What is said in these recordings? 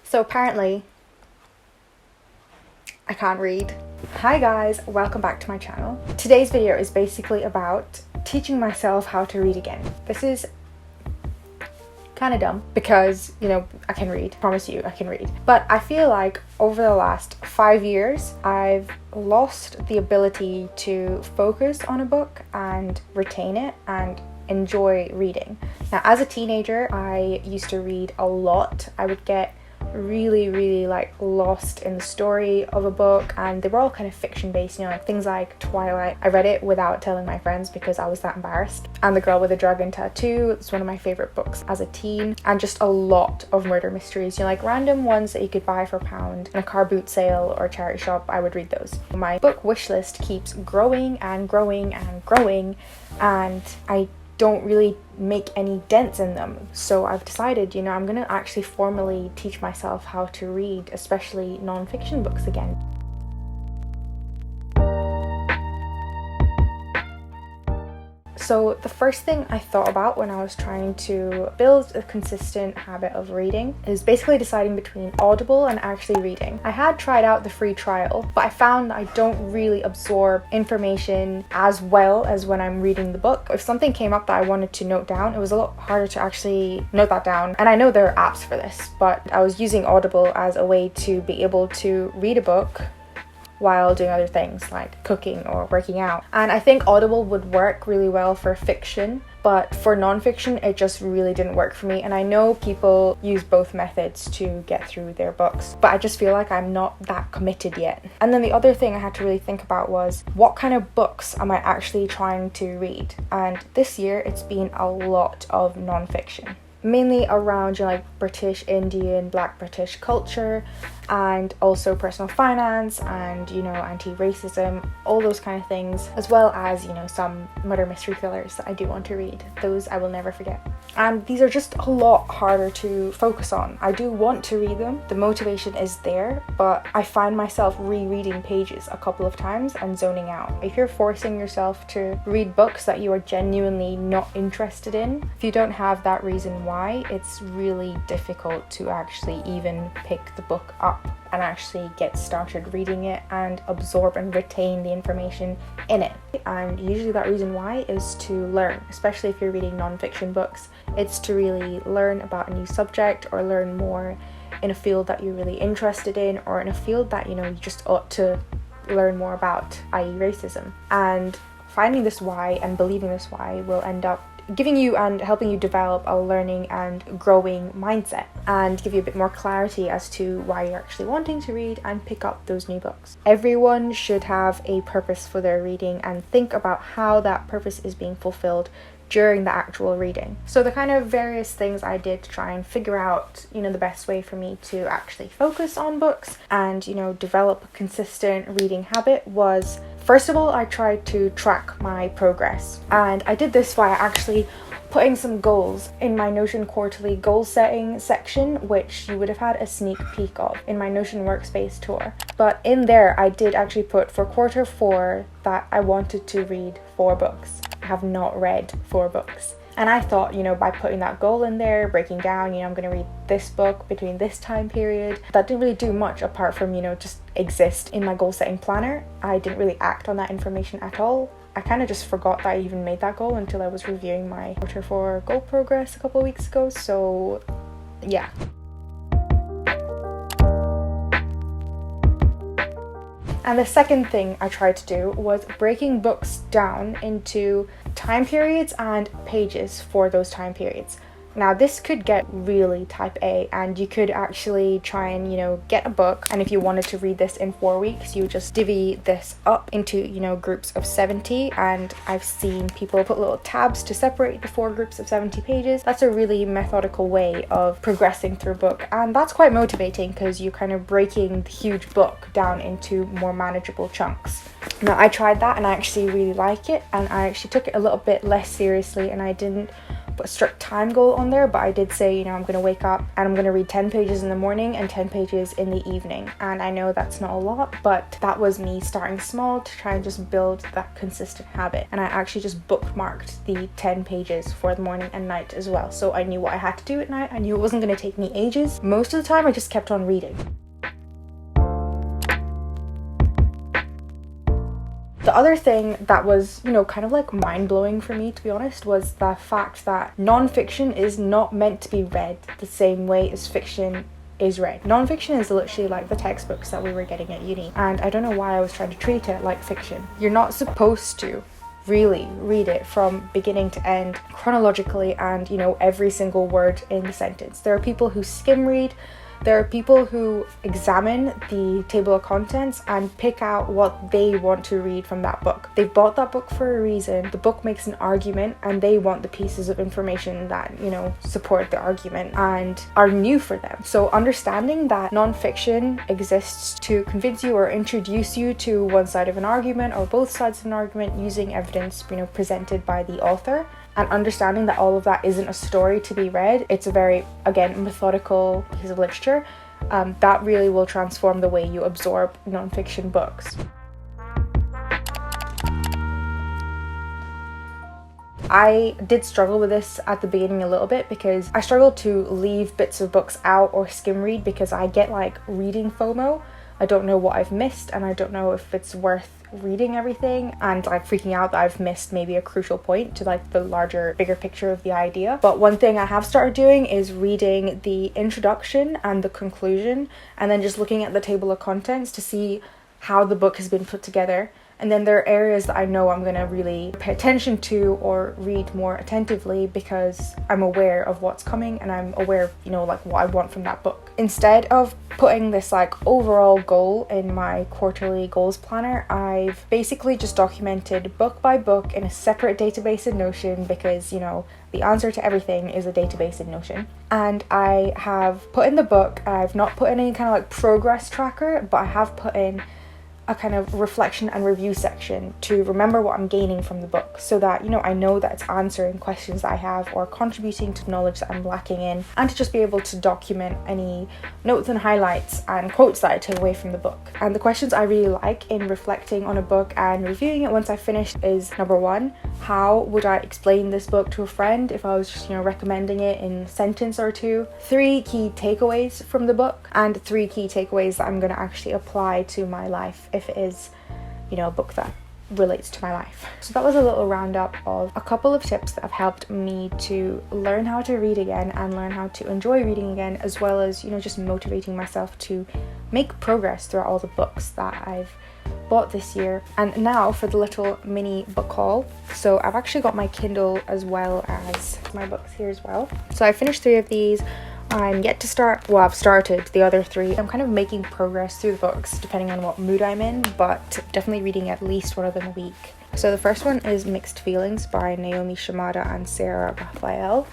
So apparently, I can't read. Hi guys, welcome back to my channel. Today's video is basically about teaching myself how to read again. This is kind of dumb because, I can read. Promise you, I can read. But I feel like over the last 5 years, I've lost the ability to focus on a book and retain it and enjoy reading. Now, as a teenager, I used to read a lot. I would get really lost in the story of a book, and they were all kind of fiction based, like things like Twilight. I read it without telling my friends because I was that embarrassed. And The Girl with the Dragon Tattoo, it's one of my favorite books as a teen. And just a lot of murder mysteries, like random ones that you could buy for a pound in a car boot sale or charity shop. I would read those. My book wish list keeps growing and growing and growing, and I don't really make any dents in them. So I've decided, I'm gonna actually formally teach myself how to read, especially non-fiction books again. So the first thing I thought about when I was trying to build a consistent habit of reading is basically deciding between Audible and actually reading. I had tried out the free trial, but I found that I don't really absorb information as well as when I'm reading the book. If something came up that I wanted to note down, it was a lot harder to actually note that down. And I know there are apps for this, but I was using Audible as a way to be able to read a book while doing other things like cooking or working out. And I think Audible would work really well for fiction, but for non-fiction it just really didn't work for me. And I know people use both methods to get through their books, but I just feel like I'm not that committed yet. And then the other thing I had to really think about was, what kind of books am I actually trying to read? And this year it's been a lot of non-fiction, mainly around like British, Indian, Black British culture, and also personal finance and anti-racism, all those kind of things, as well as some murder mystery thrillers that I do want to read. Those I will never forget. And these are just a lot harder to focus on. I do want to read them, the motivation is there, but I find myself rereading pages a couple of times and zoning out. If you're forcing yourself to read books that you are genuinely not interested in, if you don't have that reason why, it's really difficult to actually even pick the book up and actually get started reading it and absorb and retain the information in it. And usually that reason why is to learn, especially if you're reading non-fiction books. It's to really learn about a new subject or learn more in a field that you're really interested in, or in a field that you just ought to learn more about, i.e. racism. And finding this why and believing this why will end up giving you and helping you develop a learning and growing mindset, and give you a bit more clarity as to why you're actually wanting to read and pick up those new books. Everyone should have a purpose for their reading and think about how that purpose is being fulfilled during the actual reading. So the kind of various things I did to try and figure out, the best way for me to actually focus on books and, develop a consistent reading habit was, first of all, I tried to track my progress. And I did this by actually putting some goals in my Notion quarterly goal setting section, which you would have had a sneak peek of in my Notion workspace tour. But in there, I did actually put for quarter 4 that I wanted to read 4 books. I have not read 4 books. And I thought, by putting that goal in there, breaking down, I'm going to read this book between this time period, that didn't really do much apart from, just exist in my goal setting planner. I didn't really act on that information at all. I kind of just forgot that I even made that goal until I was reviewing my quarter 4 goal progress a couple of weeks ago. So yeah. And the second thing I tried to do was breaking books down into time periods and pages for those time periods. Now this could get really type A, and you could actually try and get a book, and if you wanted to read this in 4 weeks, you just divvy this up into groups of 70, and I've seen people put little tabs to separate the 4 groups of 70 pages. That's a really methodical way of progressing through a book, and that's quite motivating because you're kind of breaking the huge book down into more manageable chunks. Now I tried that and I actually really like it, and I actually took it a little bit less seriously, and I didn't put a strict time goal on there, but I did say, you know, I'm going to wake up and I'm going to read 10 pages in the morning and 10 pages in the evening. And I know that's not a lot, but that was me starting small to try and just build that consistent habit. And I actually just bookmarked the 10 pages for the morning and night as well. So I knew what I had to do at night. I knew it wasn't going to take me ages. Most of the time I just kept on reading. The other thing that was, you know, kind of like mind-blowing for me, to be honest, was the fact that non-fiction is not meant to be read the same way as fiction is read. Non-fiction is literally like the textbooks that we were getting at uni, and I don't know why I was trying to treat it like fiction. You're not supposed to really read it from beginning to end chronologically and, you know, every single word in the sentence. There are people who skim read. There are people who examine the table of contents and pick out what they want to read from that book. They've bought that book for a reason. The book makes an argument and they want the pieces of information that, you know, support the argument and are new for them. So understanding that non-fiction exists to convince you or introduce you to one side of an argument or both sides of an argument using evidence, you know, presented by the author, and understanding that all of that isn't a story to be read, it's a very, again, methodical piece of literature, that really will transform the way you absorb non-fiction books. I did struggle with this at the beginning a little bit because I struggled to leave bits of books out or skim read because I get like reading FOMO. I don't know what I've missed and I don't know if it's worth reading everything, and like freaking out that I've missed maybe a crucial point to like the larger, bigger picture of the idea. But one thing I have started doing is reading the introduction and the conclusion and then just looking at the table of contents to see how the book has been put together. And then there are areas that I know I'm going to really pay attention to or read more attentively because I'm aware of what's coming and I'm aware of, you know, like what I want from that book. Instead of putting this like overall goal in my quarterly goals planner, I've basically just documented book by book in a separate database in Notion because, you know, the answer to everything is a database in Notion. And I have put in the book, I've not put in any kind of like progress tracker, but I have put in a kind of reflection and review section to remember what I'm gaining from the book so that, you know, I know that it's answering questions that I have or contributing to knowledge that I'm lacking in, and to just be able to document any notes and highlights and quotes that I take away from the book. And the questions I really like in reflecting on a book and reviewing it once I finished is, number one, how would I explain this book to a friend if I was just, you know, recommending it in a sentence or two? 3 key takeaways from the book, and 3 key takeaways that I'm going to actually apply to my life if it is, you know, a book that relates to my life. So that was a little roundup of a couple of tips that have helped me to learn how to read again and learn how to enjoy reading again, as well as, you know, just motivating myself to make progress throughout all the books that I've bought this year. And now for the little mini book haul. So I've actually got my Kindle as well as my books here as well. So I finished 3 of these. I'm yet to start, well, I've started the other 3. I'm kind of making progress through the books depending on what mood I'm in, but definitely reading at least one of them a week. So the first one is Mixed Feelings by Naomi Shimada and Sarah Raphael.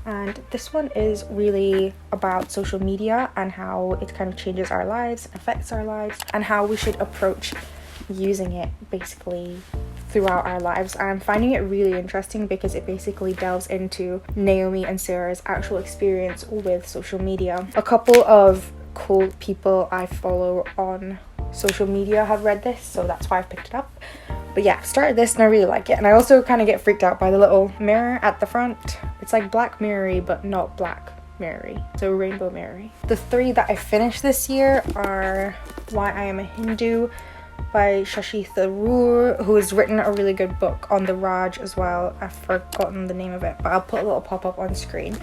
And this one is really about social media and how it kind of changes our lives, affects our lives, and how we should approach using it basically throughout our lives. And I'm finding it really interesting because it basically delves into Naomi and Sarah's actual experience with social media. A couple of cool people I follow on social media have read this, so that's why I've picked it up. But yeah, I've started this and I really like it. And I also kind of get freaked out by the little mirror at the front. It's like Black Mirror-y, but not Black Mirror-y. So Rainbow Mirror-y. The 3 that I finished this year are Why I Am a Hindu by Shashi Tharoor, who has written a really good book on the Raj as well. I've forgotten the name of it, but I'll put a little pop-up on screen.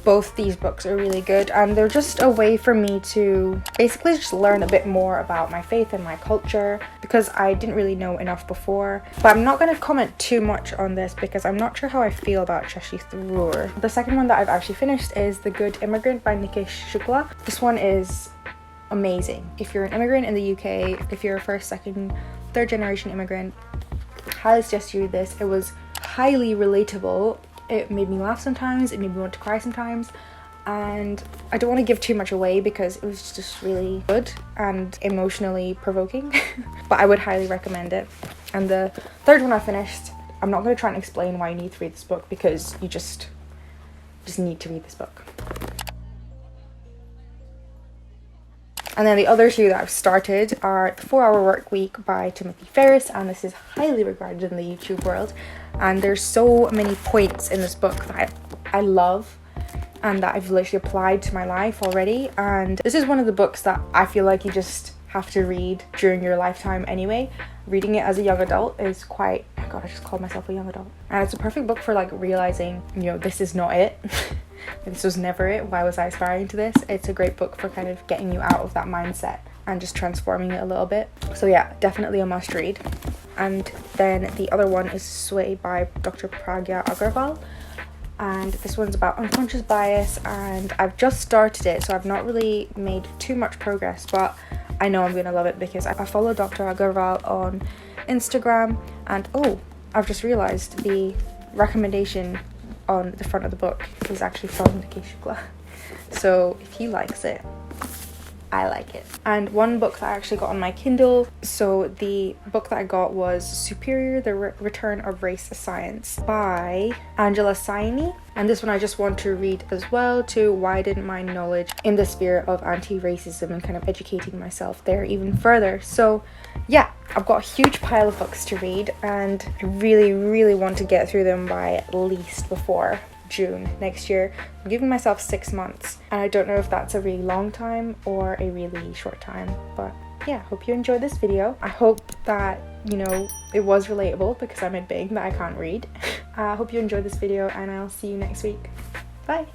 Both these books are really good, and they're just a way for me to basically just learn a bit more about my faith and my culture, because I didn't really know enough before. But I'm not going to comment too much on this because I'm not sure how I feel about Shashi Tharoor. The second one that I've actually finished is The Good Immigrant by Nikesh Shukla. This one is amazing. If you're an immigrant in the UK, if you're a first, second, third generation immigrant, highly suggest you read this. It was highly relatable. It made me laugh sometimes, it made me want to cry sometimes, and I don't want to give too much away because it was just really good and emotionally provoking, but I would highly recommend it. And the third one I finished, I'm not going to try and explain why you need to read this book because you just just need to read this book. And then the other two that I've started are The 4 Hour Work Week by Timothy Ferriss, and this is highly regarded in the YouTube world. And there's so many points in this book that I love and that I've literally applied to my life already. And this is one of the books that I feel like you just have to read during your lifetime anyway. Reading it as a young adult is quite, oh my god, I just called myself a young adult. And it's a perfect book for like realizing, you know, this is not it. This was never it. Why was I aspiring to this? It's a great book for kind of getting you out of that mindset and just transforming it a little bit. So yeah, definitely a must read. And then the other one is Sway by Dr. Pragya Agarwal. And this one's about unconscious bias, and I've just started it, so I've not really made too much progress, but I know I'm going to love it because I follow Dr. Agarwal on Instagram. And oh, I've just realized the recommendation on the front of the book is actually from Nikesh Shukla. So if he likes it, I like it. And one book that I actually got on my Kindle, so the book that I got was Superior, The Return of Race Science by Angela Saini. And this one I just want to read as well to widen my knowledge in the sphere of anti-racism and kind of educating myself there even further. So yeah, I've got a huge pile of books to read, and I really want to get through them by at least before June next year. I'm giving myself 6 months, and I don't know if that's a really long time or a really short time, but yeah, hope you enjoyed this video. I hope that, you know, it was relatable because I'm admitting that I can't read. I hope you enjoyed this video, and I'll see you next week. Bye!